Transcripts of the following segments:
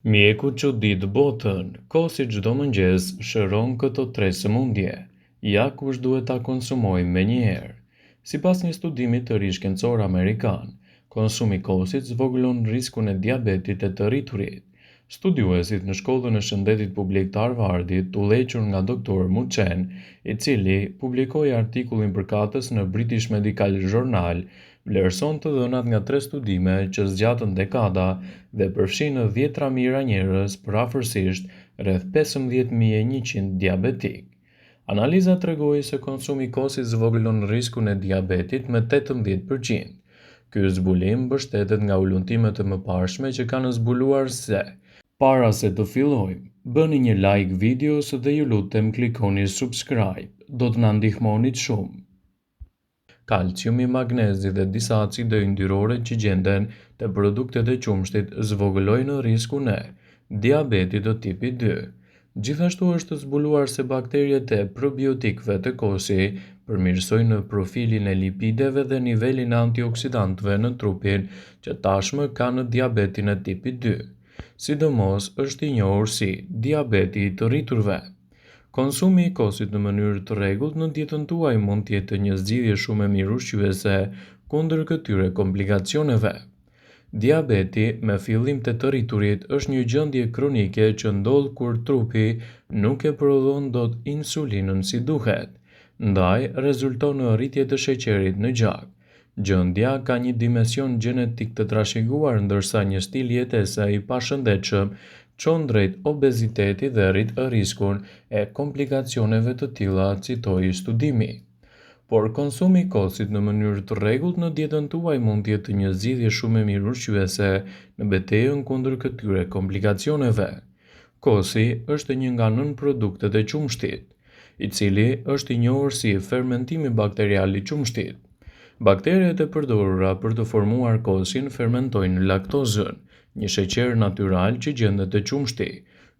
Mjeku çudit botën, ko si çdo mëngjes shëron këto tre sëmundje. Ja kush duhet ta konsumojë menjëherë. Sipas një studimi të ri shkencor amerikan, konsumi i kosit zvogëlon rrezikun e diabetit të të rriturit. Studiuesit në Shkollën e Shëndetit Publik të Harvardit, udhëhequr nga Dr. Muchen, i cili publikoi artikullin përkatës në British Medical Journal, vlerëson të dhënat nga tre studime që zgjatën dekada dhe përfshin 10 mijëra njerëz, përafërsisht rreth 15.100 diabetik. Analiza tregoi se konsumi i kosit zvogëlon rrezikun e diabetit me 18%. Ky zbulim mbështetet nga ulëntimet e mëparshme që kanë zbuluar se para se të fillojmë, bëni një like videos dhe ju lutem klikoni subscribe, do të na ndihmonit shumë. Kalciumi, magnezi dhe disa acide yndyrore që gjenden te produktet e qumshtit zvogëlojnë rrezikun e diabetit të tipit 2. Gjithashtu është zbuluar se bakteriet e probiotikëve të kosi përmirësojnë profilin e lipideve dhe nivelin e antioksidantëve në trupin që tashmë kanë diabetin e tipit 2. Sidomos është i njohur si diabeti i të rriturve. Konsumi i kosit në mënyrë të rregullt në dietën tuaj mund të jetë një zgjidhje shumë e mirë ushqyese kundër këtyre komplikacioneve. Diabeti me fillim të të rriturit është një gjendje kronike që ndodh kur trupi nuk e prodhon dot insulinën si duhet, ndaj rezulton në rritje të sheqerit në gjak. Gjendja ka një dimension gjenetik të trashëguar, ndërsa një stil jetese i pashëndetshëm çon drejt obezitetit dhe rrit rrezikun e komplikacioneve të tilla, citoi studimi. Por konsumi i kosit në mënyrë të rregullt në dietën tuaj mund të jetë një zgjidhje shumë e mirë ushqyese në betejën kundër këtyre komplikacioneve. Kosi është një nga nën-produktet e qumshtit, i cili është i njohur si fermentimi bakterial i qumshtit. Bakteriet e përdorura për të formuar kosin fermentojnë laktozën, një sheqer natyral që gjendet te qumshti.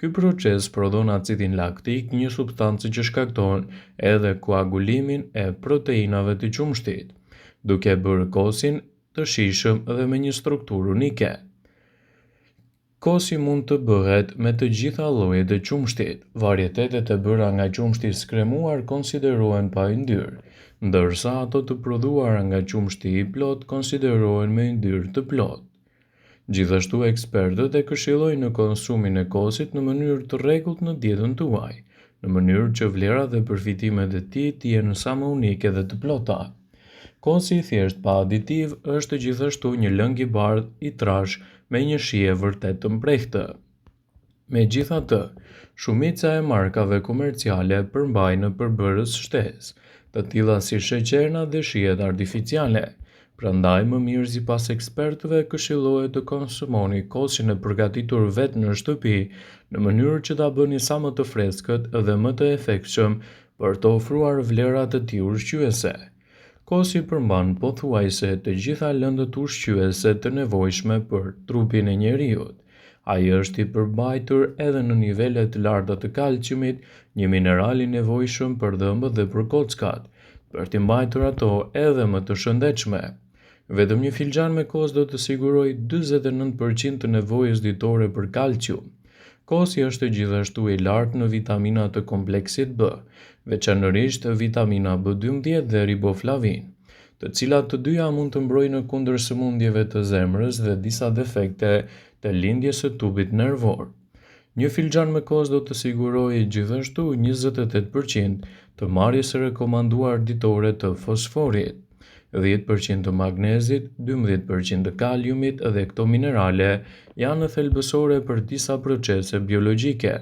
Ky proces prodhon acidin laktik, një substancë që shkakton edhe koagulimin e proteinave të qumshtit, duke bërë kosin të shijshëm dhe me një strukturë unike. Kosi mund të bëhet me të gjitha llojet e qumshtit. Varietetet e bëra nga qumshti i skrembuar konsiderohen pa yndyrë, ndërsa ato të prodhuara nga qumshti i plot konsiderohen me yndyrë të plotë. Gjithashtu ekspertët e këshillojnë në konsumin e kosit në mënyrë të rregullt në dietën tuaj, në mënyrë që vlerat dhe përfitimet e tij të jenë sa më unike dhe të plota. Kosi i thjesht pa aditiv është gjithashtu një lëng i bardhë i trash me një shije vërtet të mprehtë. Megjithatë, shumica e markave komerciale përmbajnë përbërës shtesë, të tilla si sheqerna dhe shijet artificiale. Prandaj më mirë sipas ekspertëve këshillohet të konsumoni kosin e përgatitur vetë në shtëpi në mënyrë që ta bëni sa më të freskët dhe më të efektshëm për të ofruar vlera të tij ushqyese. Kosi përmban pothuajse të gjitha lëndët ushqyese të nevojshme për trupin e njeriut. Ai është i përmbajtur edhe në nivele të larta të kalciumit, një mineral i nevojshëm për dhëmbët dhe për kockat, për t'i mbajtur ato edhe më të shëndetshme. Vetëm një filxhan me kos do të sigurojë 49% të nevojës ditore për kalcium. Kosi është gjithashtu i lartë në vitamina të kompleksit B, veçanërisht vitamina B12 dhe riboflavin, të cilat të dyja mund të mbrojnë kundër sëmundjeve të zemrës dhe disa defekte të lindjes së tubit nervor. Një filxhan me kos do të sigurojë gjithashtu 28% të marrjes së rekomanduar ditore të fosforit, 10% të magnezit, 12% të kaliumit dhe këto minerale janë thelbësore për disa procese biologjike,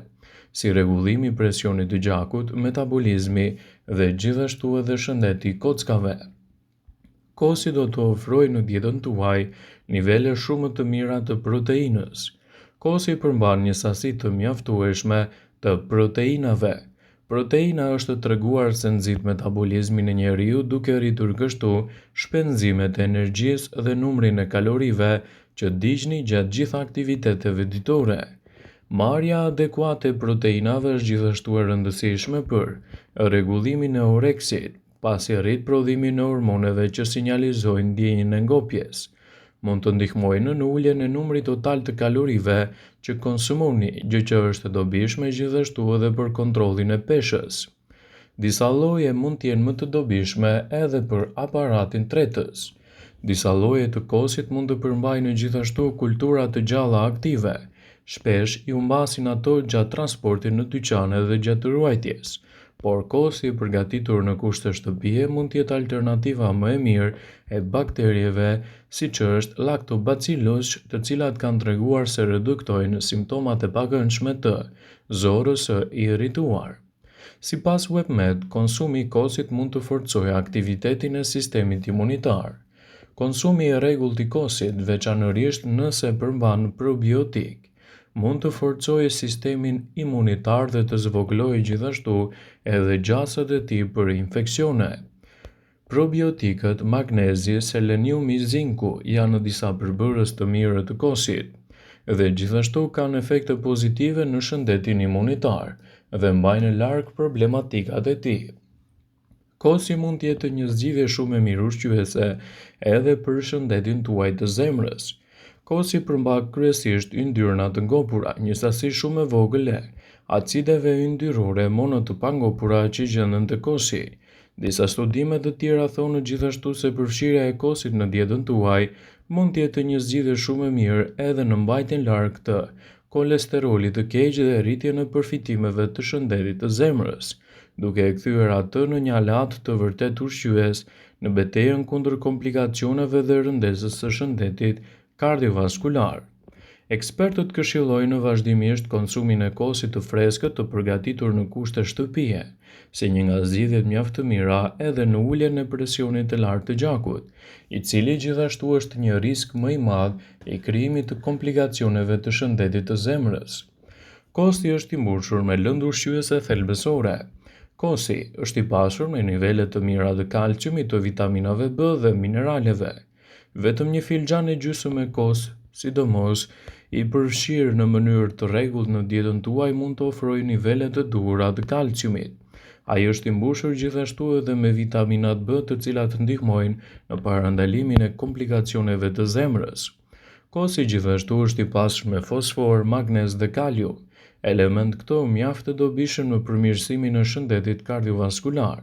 si rregullimi i presionit të gjakut, metabolizmi dhe gjithashtu edhe shëndeti i kockave. Kosi do të ofrojë në dietën tuaj nivele shumë të mira të proteinës. Kosi përmban një sasi të mjaftueshme të proteinave. Proteina është treguar se nxit metabolizmin e njeriut duke rritur kështu shpenzimet e energjisë dhe numrin e kalorive që digjni gjatë gjitha aktiviteteve ditore. Marrja adekuate e proteinave është gjithashtu e rëndësishme për rregullimin e oreksit, pasi rrit prodhimin e hormoneve që sinjalizojnë ndjenjën e ngopjes. Mund të ndihmojnë në uljen e numrit total të kalorive që konsumoni, gjë që është e dobishme gjithashtu edhe për kontrollin e peshës. Disa lloje mund të jenë më të dobishme edhe për aparatin tretës. Disa lloje të kosit mund të përmbajnë gjithashtu kultura të gjalla aktive. Shpesh i humbasin ato gjatë transportit në dyqane dhe gjatë ruajtjes, por kosi i përgatitur në kushte shtëpie mund të jetë alternativa më e mirë e bakterieve siç është Lactobacillus, të cilat kanë treguar se reduktojnë simptomat e pakëndshme të zorës së irrituar. Sipas WebMed, konsumi i kosit mund të forcojë aktivitetin e sistemit imunitar. Konsumi i rregullt i kosit, veçanërisht nëse përmban probiotik, mund të forcojë sistemin imunitar dhe të zvogëlojë gjithashtu edhe gjasat e tij për infeksione. Probiotikët, magnezi, seleniumi, zinku janë disa përbërës të mirë të kosit dhe gjithashtu kanë efekte pozitive në shëndetin imunitar dhe mbajnë larg problematikat e tij. Kosi mund të jetë një zgjidhje shumë e mirë ushqyese edhe për shëndetin tuaj të zemrës. Kosi përmban kryesisht yndyrna të ngopura, një sasi shumë e vogël e acideve yndyrore mono të pangopura që gjenden te kosi. Disa studime të tjera thonë gjithashtu se përfshirja e kosit në dietën tuaj mund të jetë një zgjidhje shumë e mirë edhe në mbajtjen larg të kolesterolit të keq dhe rritjen e përfitimeve të shëndetit të zemrës, duke e kthyer atë në një aleat të vërtet ushqyes në betejën kundër komplikacioneve dhe rëndesës së shëndetit kardiovaskular. Ekspertët këshillojnë vazhdimisht konsumin e kosit të freskët të përgatitur në kushte shtëpie, si një nga zgjidhjet mjaft të mira edhe në uljen e presionit të lartë të gjakut, i cili gjithashtu është një risk më i madh i krijimit të komplikacioneve të shëndetit të zemrës. Kosi është i mbushur me lëndë ushqyese thelbësore. Kosi është i pasur me nivele të mira të kalciumit, të vitaminave B dhe mineraleve. Vetëm një filxhan e gjysmë me kos, sidomos i përfshirë në mënyrë të rregullt në dietën tuaj, mund të ofrojë nivele të duhura të kalciumit. Ai është i mbushur gjithashtu edhe me vitaminat B, të cilat ndihmojnë në parandalimin e komplikacioneve të zemrës. Kosi gjithashtu është i pasur me fosfor, magnez dhe kalium, element këto mjaft të dobishëm në përmirësimin e shëndetit kardiovaskular.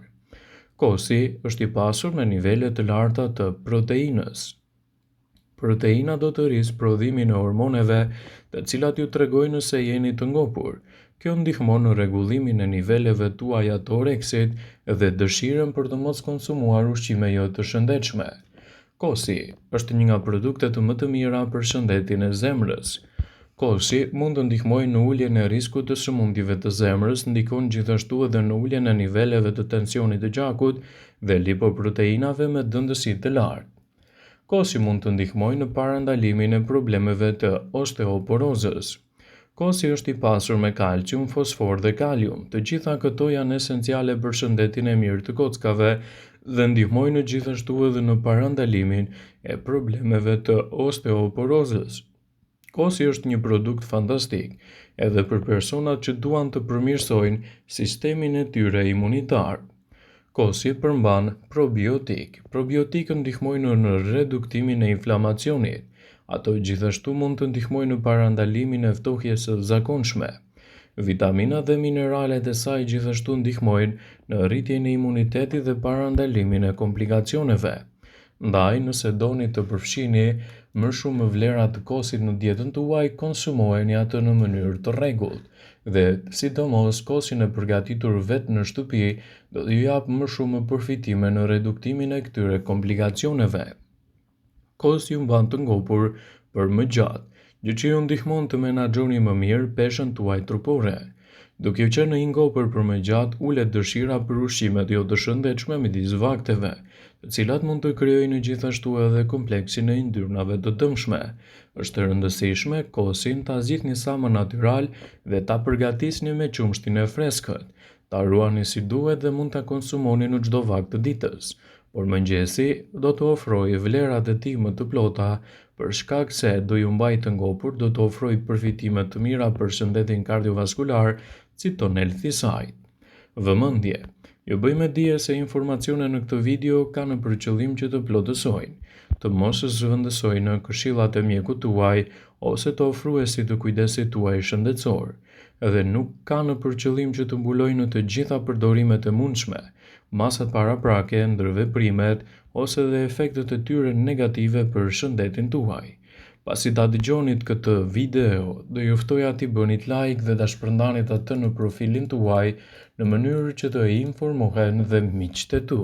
Kosi është i pasur me nivele të larta të proteinës. Proteina do të rrisë prodhimin e hormoneve, të cilat ju tregojnë se jeni të ngopur. Kjo ndihmon në rregullimin e niveleve tuaja të oreksit dhe dëshirën për të mos konsumuar ushqime jo të shëndetshme. Kosi është një nga produktet më të mira për shëndetin e zemrës. Kosi mund të ndihmojë në uljen e riskut të sëmundjeve të zemrës, ndikon gjithashtu edhe në uljen e niveleve të tensionit të gjakut dhe lipoproteinave me dëndësi të lartë. Kosi mund të ndihmojë në parandalimin e problemeve të osteoporozës. Kosi është i pasur me kalcium, fosfor dhe kalium. Të gjitha këto janë esenciale për shëndetin e mirë të kockave dhe ndihmojnë gjithashtu edhe në parandalimin e problemeve të osteoporozës. Kosi është një produkt fantastik edhe për personat që duan të përmirësojnë sistemin e tyre imunitar. Kosi përmban probiotik. Probiotikët ndihmojnë në reduktimin e inflamacionit. Ato gjithashtu mund të ndihmojnë në parandalimin e ftohjes së zakonshme. Vitaminat dhe mineralet e saj gjithashtu ndihmojnë në rritjen e imunitetit dhe parandalimin e komplikacioneve. Ndaj, nëse doni të përfshini më shumë vlera të kosit në dietën tuaj, konsumojeni atë në mënyrë të rregullt dhe sidomos kosin e përgatitur vetë në shtëpi do t'ju japë më shumë përfitime në reduktimin e këtyre komplikacioneve. Kosi ju mban të ngopur për më gjatë, gjë që ju ndihmon të menaxhoni më mirë peshën tuaj trupore. Duke u qenë i ngopur për më gjatë, ulet dëshira për ushqimet jo të shëndetshme midis vakteve, të cilat mund të krijojnë gjithashtu edhe kompleksin e yndyrnave të dëmshme. Është e rëndësishme kosin ta zgjidhni sa më natyral dhe ta përgatisni me qumshtin e freskët. Ta ruani si duhet dhe mund ta konsumoni në çdo vakt të ditës, por mëngjesi do të ofrojë vlerat e tij më të plota, për shkak se do ju mbajë të ngopur, do të ofrojë përfitime të mira për shëndetin kardiovaskular, citon Healthy Side. Vëmendje. Ju bëjmë dije se informacionet në këtë video kanë për qëllim që të plotësojnë. të mos zhvendësojë në këshillat e mjekut tuaj ose të ofruesit të kujdesit tuaj shëndetësor, edhe nuk ka në për qëllim që të mbulojë në të gjitha përdorimet e mundshme, masat paraprake, ndërveprimet ose dhe efektet e tyre negative për shëndetin tuaj. Pasi ta dëgjonit këtë video, do ju ftoja t'i bënit like dhe ta shpërndanit atë në profilin tuaj në mënyrë që të informohen dhe miqtë e tu.